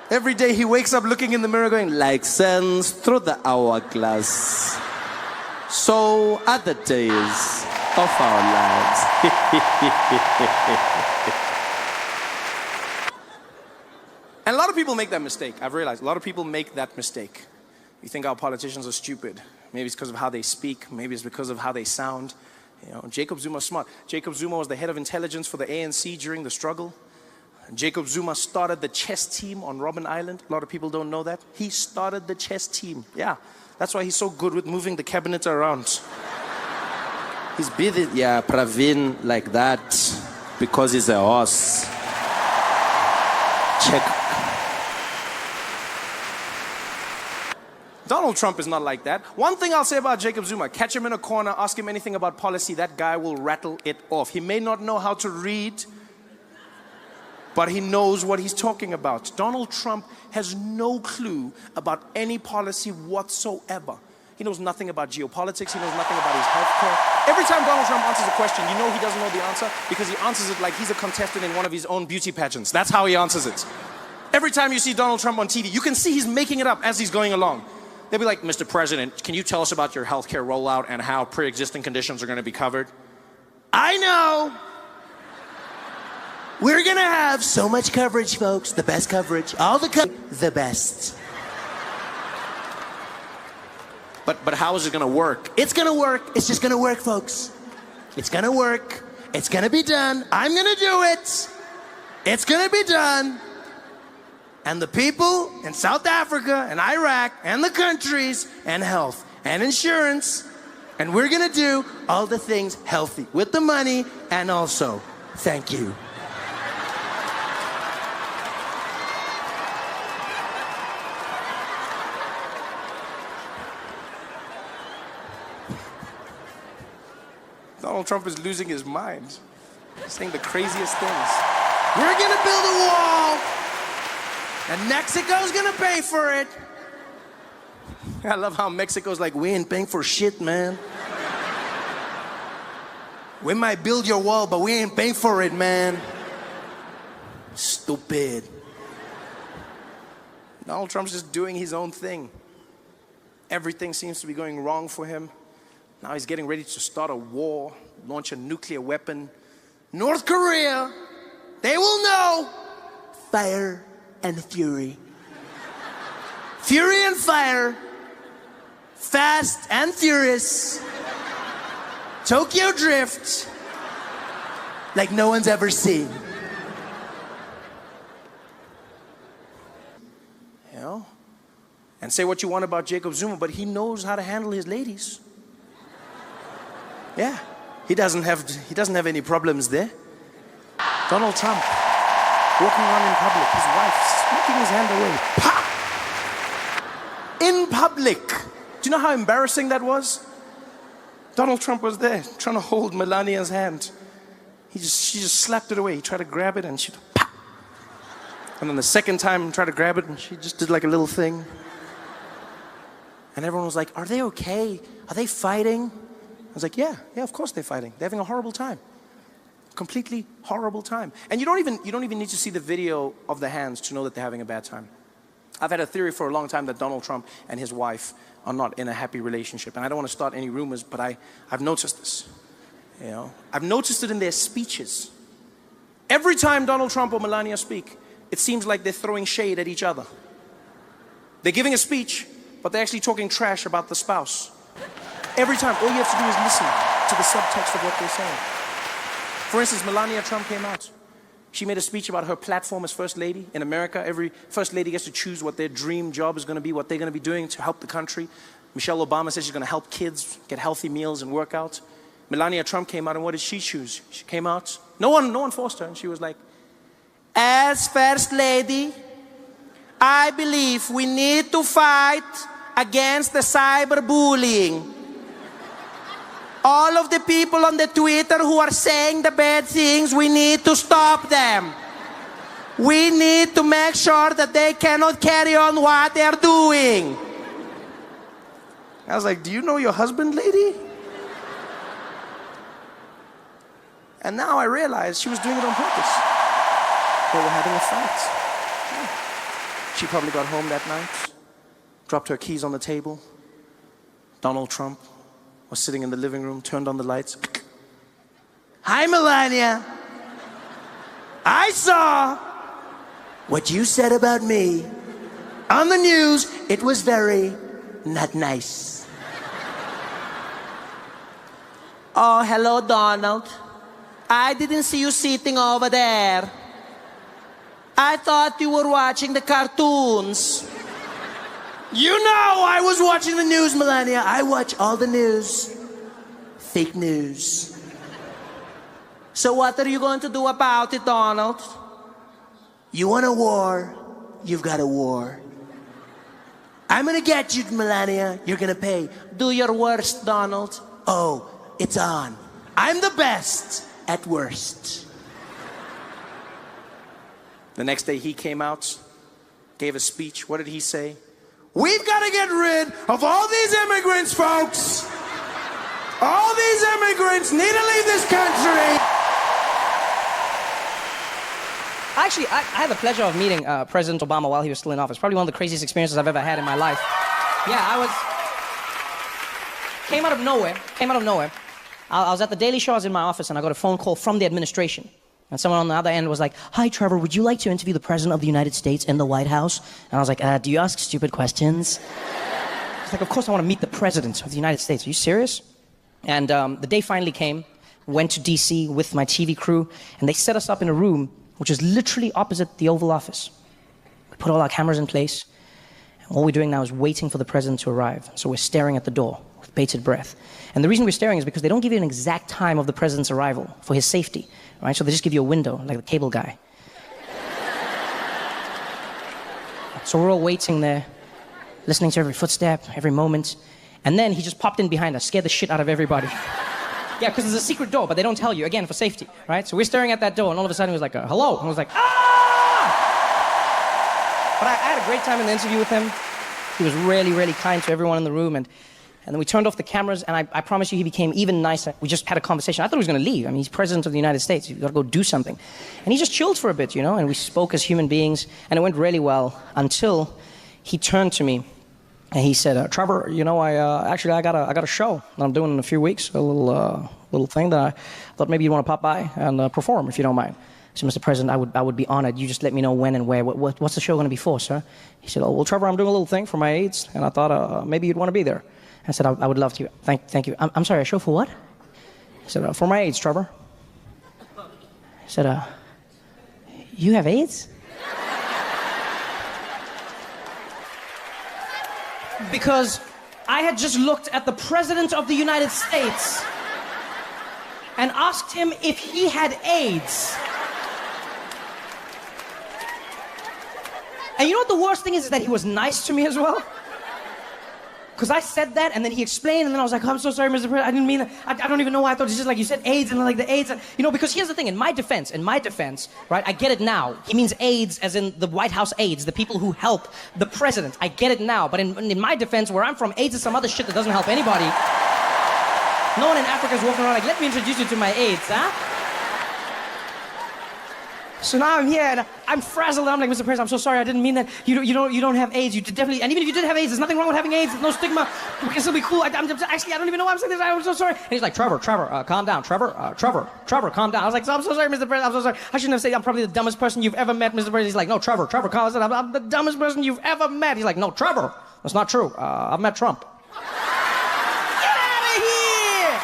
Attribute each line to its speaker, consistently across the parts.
Speaker 1: Every day he wakes up looking in the mirror going, like sands through the hourglass, so are the days of our lives. And a lot of people make that mistake. I've realized a lot of people make that mistake. You think our politicians are stupid. Maybe it's because of how they speak. Maybe it's because of how they sound. You know, Jacob Zuma's smart. Jacob Zuma was the head of intelligence for the ANC during the struggle. Jacob Zuma started the chess team on Robben Island. A lot of people don't know that. He started the chess team. Yeah, that's why he's so good with moving the cabinet around. He's busy, yeah, Pravin, like that, because he's a horse. Check. Donald Trump is not like that. One thing I'll say about Jacob Zuma, catch him in a corner, ask him anything about policy, that guy will rattle it off. He may not know how to read, but he knows what he's talking about. Donald Trump has no clue about any policy whatsoever. He knows nothing about geopolitics. He knows nothing about his healthcare. Every time Donald Trump answers a question, you know he doesn't know the answer because he answers it like he's a contestant in one of his own beauty pageants. That's how he answers it. Every time you see Donald Trump on TV, you can see he's making it up as he's going along. They'll be like, Mr. President, can you tell us about your healthcare rollout and how pre-existing conditions are going to be covered? I know. We're going to have so much coverage, folks. The best coverage. All the best. But how is it going to work? It's going to work. It's just going to work, folks. It's going to work. It's going to be done. I'm going to do it. It's going to be done. And the people in South Africa and Iraq and the countries and health and insurance. And we're going to do all the things healthy with the money and also thank you. Donald Trump is losing his mind. He's saying the craziest things. We're gonna build a wall, and Mexico's gonna pay for it. I love how Mexico's like, we ain't paying for shit, man. We might build your wall, but we ain't paying for it, man. Stupid. Donald Trump's just doing his own thing. Everything seems to be going wrong for him. Now he's getting ready to start a war, launch a nuclear weapon. North Korea, they will know. Fire and fury. Fury and fire. Fast and furious. Tokyo Drift. Like no one's ever seen. You know? And say what you want about Jacob Zuma, but he knows how to handle his ladies. Yeah, he doesn't have any problems there. Donald Trump, walking around in public, his wife smoking his hand away. Pa! In public. Do you know how embarrassing that was? Donald Trump was there, trying to hold Melania's hand. She just slapped it away. He tried to grab it and she, pa! And then the second time, tried to grab it and she just did like a little thing. And everyone was like, are they okay? Are they fighting? I was like, yeah, of course they're fighting. They're having a horrible time. Completely horrible time. And you don't even need to see the video of the hands to know that they're having a bad time. I've had a theory for a long time that Donald Trump and his wife are not in a happy relationship. And I don't want to start any rumors, but I've noticed this. You know, I've noticed it in their speeches. Every time Donald Trump or Melania speak, it seems like they're throwing shade at each other. They're giving a speech, but they're actually talking trash about the spouse. Every time, all you have to do is listen to the subtext of what they're saying. For instance, Melania Trump came out. She made a speech about her platform as First Lady. In America, every First Lady gets to choose what their dream job is going to be, what they're going to be doing to help the country. Michelle Obama says she's going to help kids get healthy meals and work out. Melania Trump came out, and what did she choose? She came out, no one forced her, and she was like, as First Lady, I believe we need to fight against the cyberbullying. All of the people on the Twitter who are saying the bad things, we need to stop them. We need to make sure that they cannot carry on what they're doing. I was like, do you know your husband, lady? And now I realized she was doing it on purpose. They were having a fight. Yeah. She probably got home that night, dropped her keys on the table. Donald Trump was sitting in the living room, turned on the lights. Hi, Melania. I saw what you said about me on the news. It was very not nice. Oh, hello, Donald. I didn't see you sitting over there. I thought you were watching the cartoons. You know I was watching the news, Melania. I watch all the news. Fake news. So what are you going to do about it, Donald? You want a war? You've got a war. I'm gonna get you, Melania. You're gonna pay. Do your worst, Donald. Oh, it's on. I'm the best at worst. The next day he came out, gave a speech. What did he say? We've got to get rid of all these immigrants, folks. All these immigrants need to leave this country.
Speaker 2: Actually, I had the pleasure of meeting President Obama while he was still in office. Probably one of the craziest experiences I've ever had in my life. Yeah, came out of nowhere. I was at the Daily Show, I was in my office, and I got a phone call from the administration. And someone on the other end was like, hi, Trevor, would you like to interview the President of the United States in the White House? And I was like, do you ask stupid questions? He's like, of course I want to meet the President of the United States. Are you serious? And the day finally came, went to DC with my TV crew, and they set us up in a room which is literally opposite the Oval Office. We put all our cameras in place, and all we're doing now is waiting for the President to arrive. So we're staring at the door with bated breath. And the reason we're staring is because they don't give you an exact time of the President's arrival for his safety, right? So they just give you a window, like the cable guy. So we're all waiting there, listening to every footstep, every moment. And then he just popped in behind us, scared the shit out of everybody. Yeah, because there's a secret door, but they don't tell you, again, for safety, right? So we're staring at that door, and all of a sudden he was like, hello. And I was like, ah! But I had a great time in the interview with him. He was really, really kind to everyone in the room, and then we turned off the cameras, and I promise you he became even nicer. We just had a conversation. I thought he was going to leave. I mean, he's President of the United States. You've got to go do something. And he just chilled for a bit, you know, and we spoke as human beings, and it went really well until he turned to me, and he said, Trevor, you know, I got a show that I'm doing in a few weeks, a little thing that I thought maybe you'd want to pop by and perform, if you don't mind. I said, Mr. President, I would be honored. You just let me know when and where. What's the show going to be for, sir? He said, oh, well, Trevor, I'm doing a little thing for my AIDS, and I thought maybe you'd want to be there. I said, I would love to. Thank you. I'm sorry, a show for what? He said, for my AIDS, Trevor. I said, you have AIDS? Because I had just looked at the President of the United States and asked him if he had AIDS. And you know what the worst thing is that he was nice to me as well? Because I said that, and then he explained, and then I was like, oh, I'm so sorry, Mr. President, I didn't mean that. I don't even know why I thought it's just like you said AIDS, and like the AIDS. You know, because here's the thing, in my defense, right, I get it now. He means AIDS as in the White House aides, the people who help the president. I get it now, but in my defense, where I'm from, AIDS is some other shit that doesn't help anybody. No one in Africa is walking around like, let me introduce you to my AIDS, huh? So now I'm here and I'm frazzled. I'm like, Mr. President, I'm so sorry. I didn't mean that. You don't have AIDS. You definitely. And even if you did have AIDS, there's nothing wrong with having AIDS. There's no stigma. We can still be cool. Actually, I don't even know why I'm saying this. I'm so sorry. And he's like, Trevor, calm down. Trevor, calm down. I was like, I'm so sorry, Mr. President. I'm so sorry. I shouldn't have said I'm probably the dumbest person you've ever met, Mr. President. He's like, no, Trevor, calm down. I'm the dumbest person you've ever met. He's like, no, Trevor, that's not true. I've met Trump. Get out of here!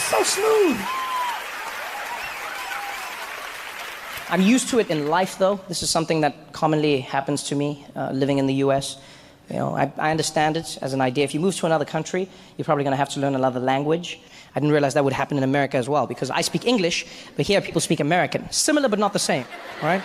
Speaker 2: So smooth. I'm used to it in life, though. This is something that commonly happens to me living in the US. You know, I understand it as an idea. If you move to another country, you're probably going to have to learn another language. I didn't realize that would happen in America as well, because I speak English, but here people speak American. Similar, but not the same, all right?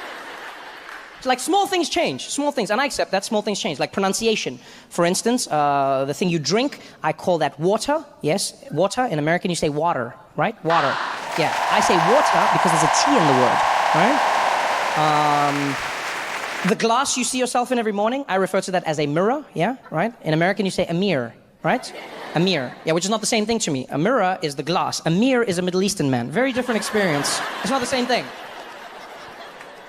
Speaker 2: So like small things change, small things, and I accept that small things change, like pronunciation. For instance, the thing you drink, I call that water, yes, water. In American, you say water, right? Water, yeah. I say water because there's a T in the word. Right? The glass you see yourself in every morning, I refer to that as a mirror, yeah, right? In American, you say a mirror, right? A mirror, yeah, which is not the same thing to me. A mirror is the glass. A mirror is a Middle Eastern man. Very different experience. It's not the same thing.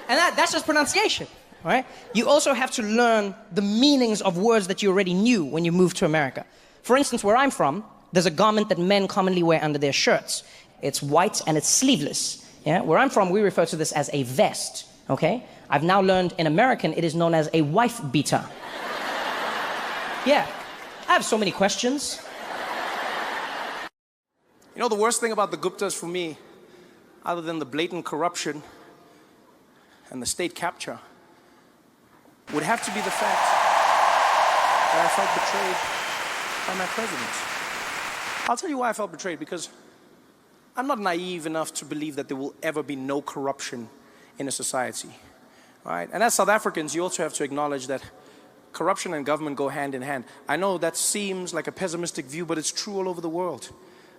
Speaker 2: And that's just pronunciation, right? You also have to learn the meanings of words that you already knew when you moved to America. For instance, where I'm from, there's a garment that men commonly wear under their shirts. It's white and it's sleeveless. Yeah? Where I'm from, we refer to this as a vest, okay? I've now learned in American, it is known as a wife beater. Yeah, I have so many questions.
Speaker 1: You know, the worst thing about the Guptas for me, other than the blatant corruption and the state capture, would have to be the fact that I felt betrayed by my president. I'll tell you why I felt betrayed, because I'm not naive enough to believe that there will ever be no corruption in a society, right? And as South Africans, you also have to acknowledge that corruption and government go hand in hand. I know that seems like a pessimistic view, but it's true all over the world.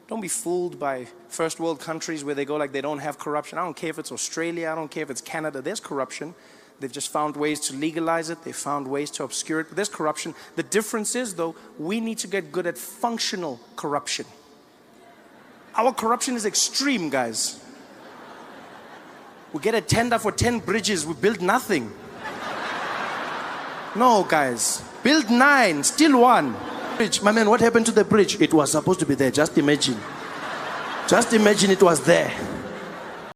Speaker 1: Don't be fooled by first world countries where they go like they don't have corruption. I don't care if it's Australia, I don't care if it's Canada, there's corruption. They've just found ways to legalize it, they've found ways to obscure it, but there's corruption. The difference is, though, we need to get good at functional corruption. Our corruption is extreme, guys. We get a tender for 10 bridges, we build nothing. No, guys, build 9, still 1. Bridge, my man, what happened to the bridge? It was supposed to be there, just imagine. Just imagine it was there.